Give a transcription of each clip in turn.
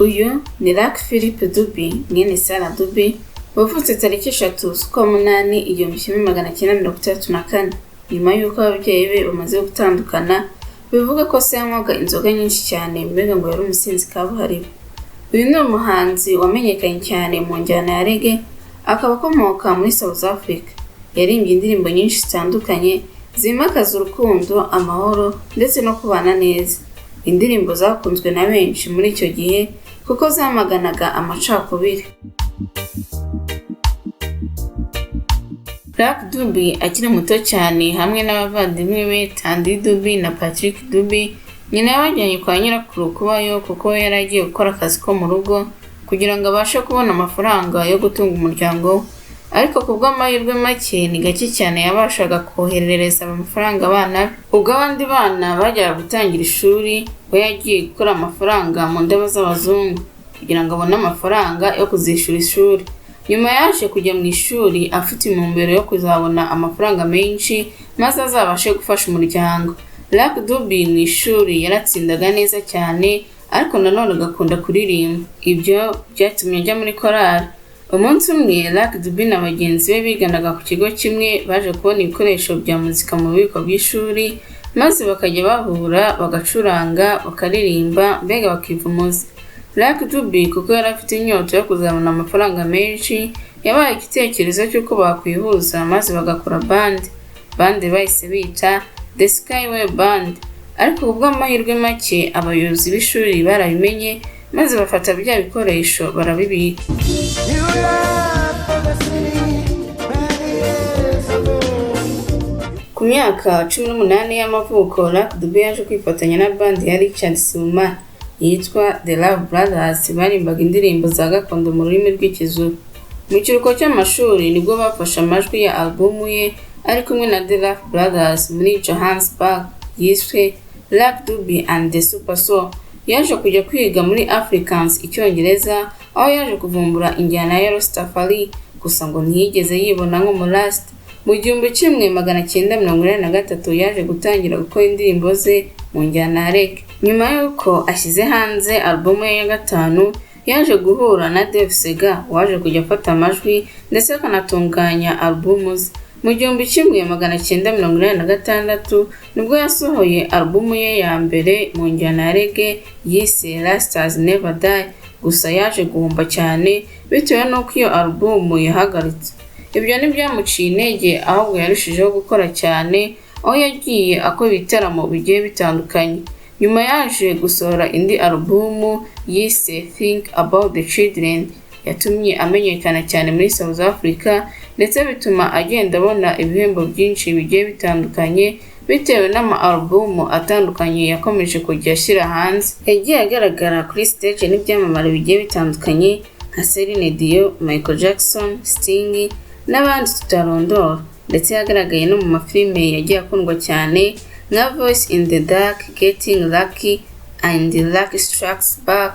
Uyu ni Lucky Philippe Dube mwene Sarah Dube wavutse tariki 3 z'ukwa munani 1934 nyuma y'uko ababyeyi be bamaze gutandukana. Bivuga ko se yanywaga inzoga nyinshi cyane mbega ngo yari umusinzi kabuhariwe. Uyu ni umuhanzi wamenyekanye cyane mu njyana ya reggae, akaba akomoka muri South Africa. Yarimbye indirimbo nyinshi zitandukanye zimakaza urukundo, amahoro ndetse no kubana neza. Indirimbo zakunzwe na benshi muri icyo gihe kuko zamaganaga amacakubiri. Lucky Dube akiri muto cyane hamwe n'abavandimwe be Tandy Dube na Patrick Dube, nyina yabajyanye kwa nyirakuru kubayo kuko yari agiye gukora akazi ko mu rugo kugira ngo abashe kubona amafaranga yo gutunga umuryango. Ariko kubw'amahirwe make ni gake cyane yabashaga koherereza amafaranga abana. Ubwo abandi bana bajyaga gutangira ishuri, we yagiye gukora amafaranga mu ndabo z'abazungu kugira ngo abone amafaranga yo kuzishyura ishuri. Nyuma yaje kujya mu ishuri afite intumbero yo kuzabona amafaranga menshi maze azabashe gufasha umuryango. Lucky Dube mu ishuri yaratsindaga neza cyane, ariko nanone agakunda kuririmba. Ibyo byatumye ajya muri korali. Umunsi umwe Lucky Dube na bagenzi be biganaga ku kigo kimwe baje kubona ibikoresho bya muzika mu bubiko bw'ishuri, maze bakajya bahura bagacuranga bakaririmba mbega bakivumuza. Lucky Dube kuko yari afite inyota yo kuzabona amafaranga menshi, yabaye igitekerezo cy'uko bakwihuza maze bagakora band bahise bita The Skyway Band. Ariko kubw'amahirwe make abayobozi b'ishuri barabimenye maze bafata bya bikoresho barabibika. Ku myaka 18 y'amavuko Lucky Dube yaje kwifatanya na band ya Richard Suma yitwa The Love Brothers, barimbaga indirimbo za gakondo mu rurimi rw'ikizuru. Mu kiruhuko cy'amashuri nibwo bafashe amajwi ya albumu ye ari kumwe na The Love Brothers muri Johannesburg yiswe Lucky Dube and the Super Soul. Yaje kujya kwiga muri Afrikaans Icyongereza, aho yaje kuvumbura injyana ya Rastafari, gusa ngo ntiyigeze yibona nk'umurasta. Mu 1983 yaje gutangira gukora indirimbo ze mu njyana ya reggae. Nyuma y'uko ashyize hanze albumu ye ya gatanu, yaje guhura na Dave Sega waje kujya afata amajwi ndetse akanatunganya albumu ze. Mu 1986 nibwo yasohoye albumu ye ya mbere mu njyana ya reggae yise Rastas Never Die, gusa yaje guhomba cyane bitewe n'uko iyo albumu yahagaritse. Ibyo ntibyamuciye intege, ahubwo yarushijeho gukora cyane, aho yagiye akora ibitaramo bigiye bitandukanye. Nyuma yaje gusohora indi albumu yise Think About the Children, yatumye amenyekana cyane muri South Africa ndetse bituma agenda abona ibihembo byinshi bigiye bitandukanye bitewe n'ama albumu atandukanye yakomeje kujya ashyira hanze. Yagiye agaragara kuri stage n'ibyamamare bigiye bitandukanye nka Celine Dion, Michael Jackson, Sting n'abandi tutarondora, ndetse yagaragaye no mu mafilime yagiye akundwa cyane nka Voice in the Dark, Getting Lucky and Lucky Strikes Back.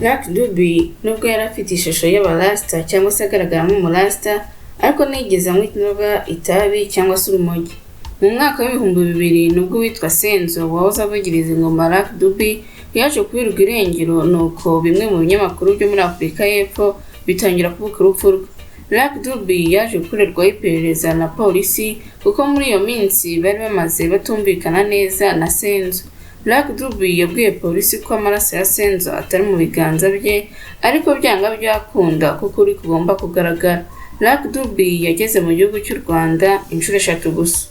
Lucky Dube nubwo yari afite ishusho y'abarasta cyangwa se agaragara nk'umurasta, ariko ntiyigeze anywa inzoga, itabi cyangwa se urumogi. Mu mwaka w'2000 nubwo witwa Senzo wahoze avugiriza ingoma Lucky Dube yaje kubirwa irengero, nuko bimwe mu binyamakuru byo muri Afurika y'Epfo bitangira kuvuga urupfu rwe. Lucky Dube yaje gukorerwaho iperereza na polisi kuko muri iyo minsi bari bamaze batumvikana neza na Senzo. Lucky Dube yabwiye polisi ko amaraso ya Senzo atari mu biganza bye, ariko byanga byakunda kuko uri kugomba kugaragara. Lucky Dube yageze mu gihugu cy'u Rwanda inshuro 3 gusa.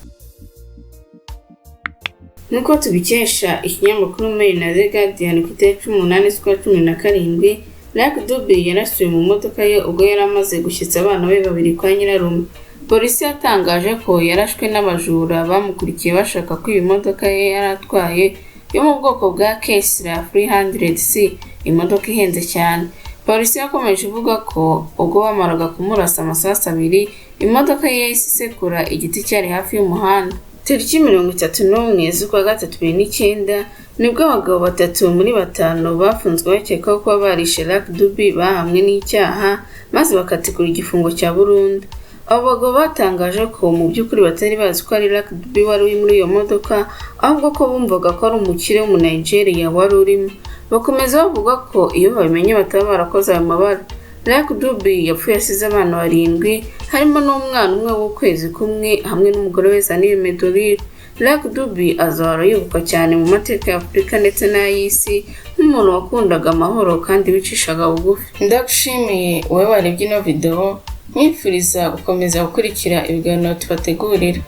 Nuko tubikesha ikinyamakuru Mail na The Guardian ku itariki 18 z'ukwa 17, Lucky Dube yarasuye mu modoka ye ubwo yari amaze gushyitsa abana be 2 kwa nyirarume. Polisi yatangaje ko yarashwe n'abajura bamukurikiye bashaka kwiba imodoka ye yari atwaye yo mu bwoko bwa Chrysler 300C, imodoka ihenze cyane. Polisi yakomeje ivuga ko ubwo bamaraga kumurasa amasasu 2, imodoka ye yahise isekura igiti cyari hafi y'umuhanda. Tariki 31 z'ukwa 2009 nibwo abagabo 3 muri 5 bafunzwe bakekwaho kuba barishe Lucky Dube bahamwe n'icyaha maze bakatikura igifungo cya burundu. abo bagabo batangaje ko mu by'ukuri batari bazi ko ari Lucky Dube wari uri muri iyo modoka, ahubwo ko bumvaga ko ari umukire w'umu-Nigeria wari urimo. Bakomeza bavuga ko iyo babimenye bataba barakoze ayo mabara. Lucky Dube yapfuye asize abana 7 harimo n'umwana umwe w'ukwezi kumwe hamwe n'umugore we Zanile Medoril. Lucky Dube azahora yibukwa cyane mu mateka ya Afurika ndetse n'ay'isi nk'umuntu wakundaga amahoro kandi wicishaga bugufi. Ndagushimiye wowe warebye ino video, nkwifuriza gukomeza gukurikira ibiganiro tubategurira.